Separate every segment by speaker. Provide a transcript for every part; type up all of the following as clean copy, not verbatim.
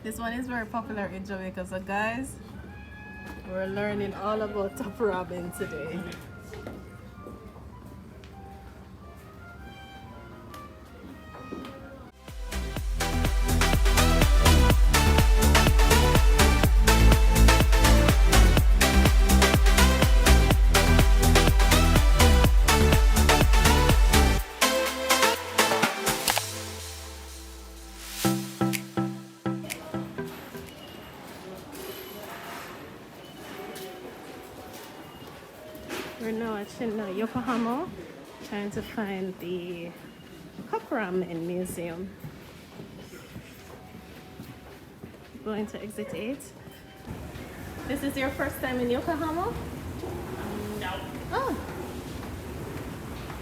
Speaker 1: This one is very popular in Jamaica. So guys, we're learning all about top ramen today. We're now at Yokohama, trying to find the Cup Ramen Museum. Going to exit 8. This is your first time in Yokohama?
Speaker 2: No.
Speaker 1: Oh,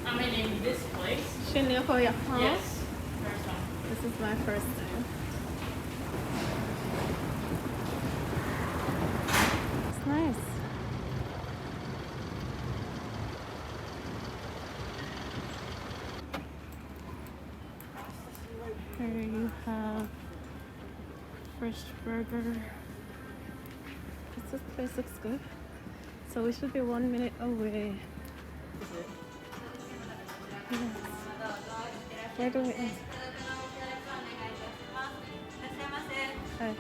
Speaker 2: I mean, in this place?
Speaker 1: Shin-Yoko, Yokohama?
Speaker 2: Yes. First time.
Speaker 1: This is my first time. It's nice. Here you have fresh burger. This place looks good. So we should be 1 minute away. Yes. Where do we end? Hi.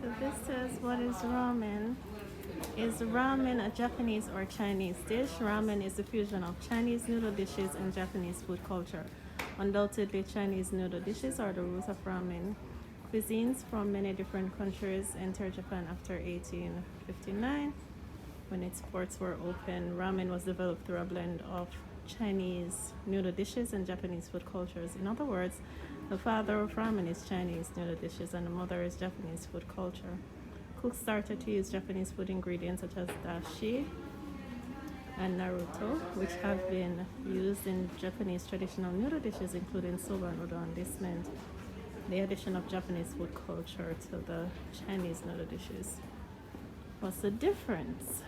Speaker 1: So this says, what is ramen? Is ramen a Japanese or Chinese dish? Ramen is a fusion of Chinese noodle dishes and Japanese food culture. Undoubtedly, Chinese noodle dishes are the roots of ramen. Cuisines from many different countries entered Japan after 1859. When its ports were open, ramen was developed through a blend of Chinese noodle dishes and Japanese food cultures. In other words, the father of ramen is Chinese noodle dishes and the mother is Japanese food culture. Cooks started to use Japanese food ingredients such as dashi and naruto, which have been used in Japanese traditional noodle dishes, including soba and udon. This meant the addition of Japanese food culture to the Chinese noodle dishes. What's the difference?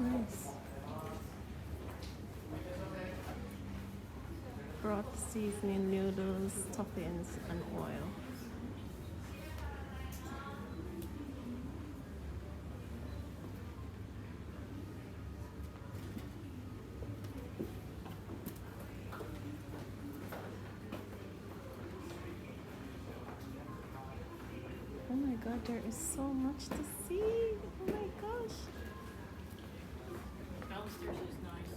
Speaker 1: Nice. Broth, seasoning, noodles, toppings, and oil. Oh my god, there is so much to see. Oh my gosh.
Speaker 2: Downstairs is nice.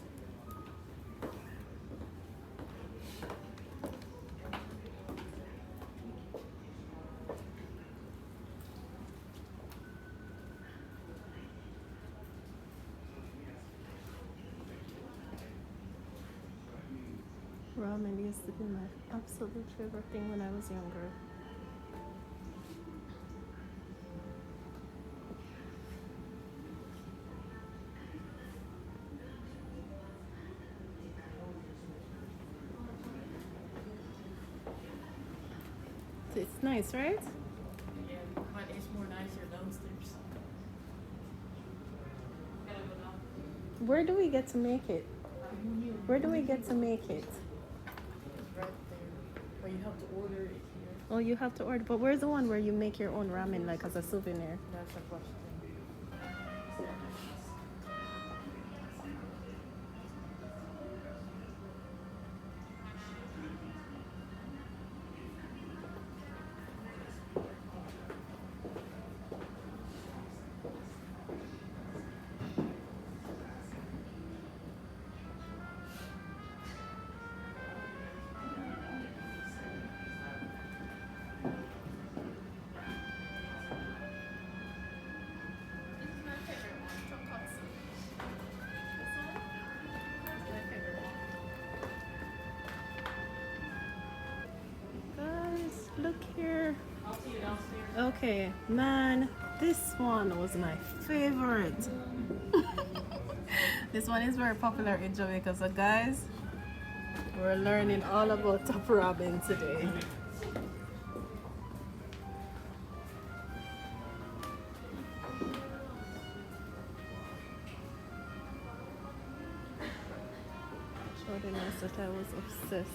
Speaker 1: Ramen used to be my absolute favorite thing when I was younger. It's nice, right?
Speaker 2: Yeah, but it's more nicer downstairs.
Speaker 1: Where do we get to make it? Where do we get to make it?
Speaker 2: It's right there. But you have to order it here.
Speaker 1: Oh, you have to order. But where's the one where you make your own ramen, like as a souvenir?
Speaker 2: That's a question.
Speaker 1: Okay, man, this one was my favorite. This one is very popular in Jamaica, so guys, we're learning all about top ramen today. Showed us that I was obsessed.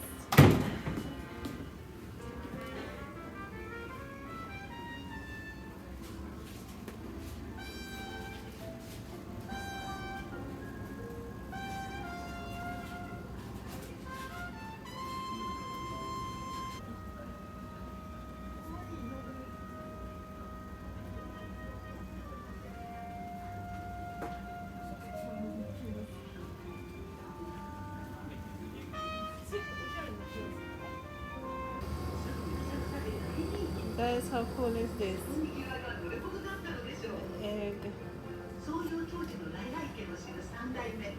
Speaker 1: Guys, how cool is this? Egg. 創業当時の来来家の知る3代目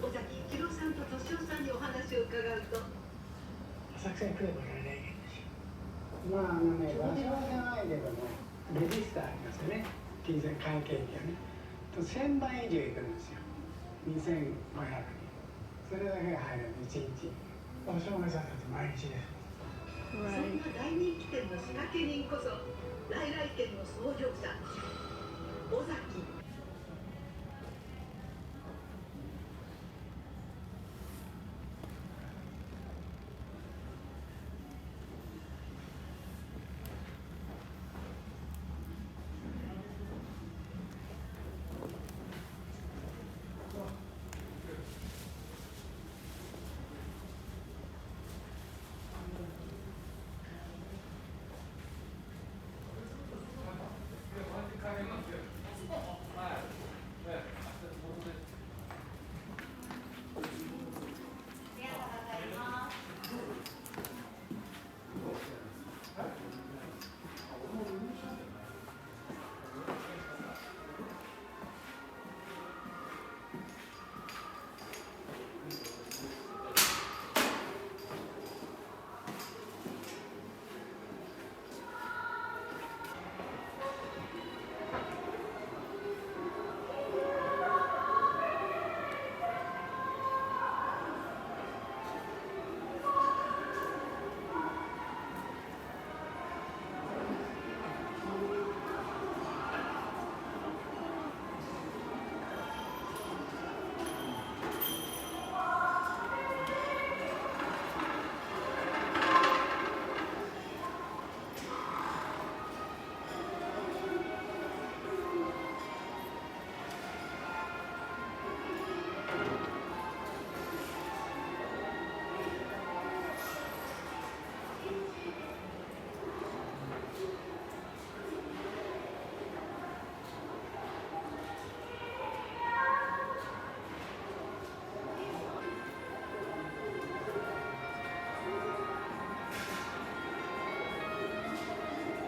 Speaker 1: 尾崎一郎さんと敏夫さんにお話を伺うと
Speaker 3: 浅草に来れば来来家ですよ。まあ場所はじゃないけどもレジスターありますよね。金銭会計費がねと1000番以上いくんですよ。2500人それだけが入る1日お正月だと毎日です。
Speaker 2: そんな大人気店の仕掛け人こそ来来軒の創業者尾崎。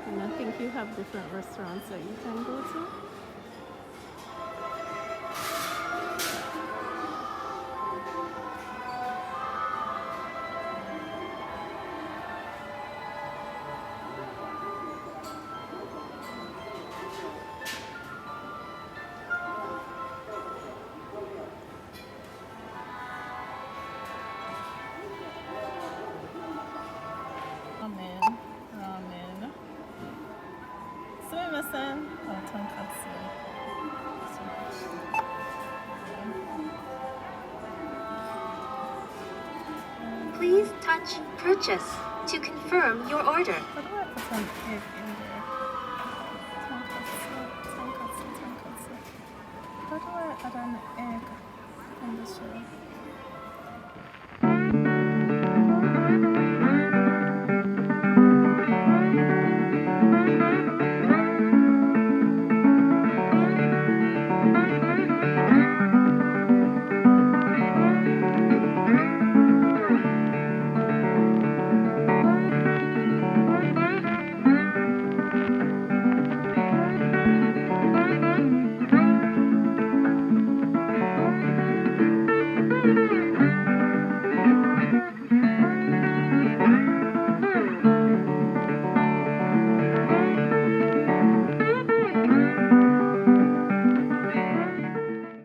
Speaker 1: And I think you have different restaurants that you can go to. Ramen. Sumimasen. Oh, tonkatsu.
Speaker 4: Please touch purchase to confirm your order.
Speaker 1: How do I put some egg in there? Tonkatsu. How do I add an egg in this room?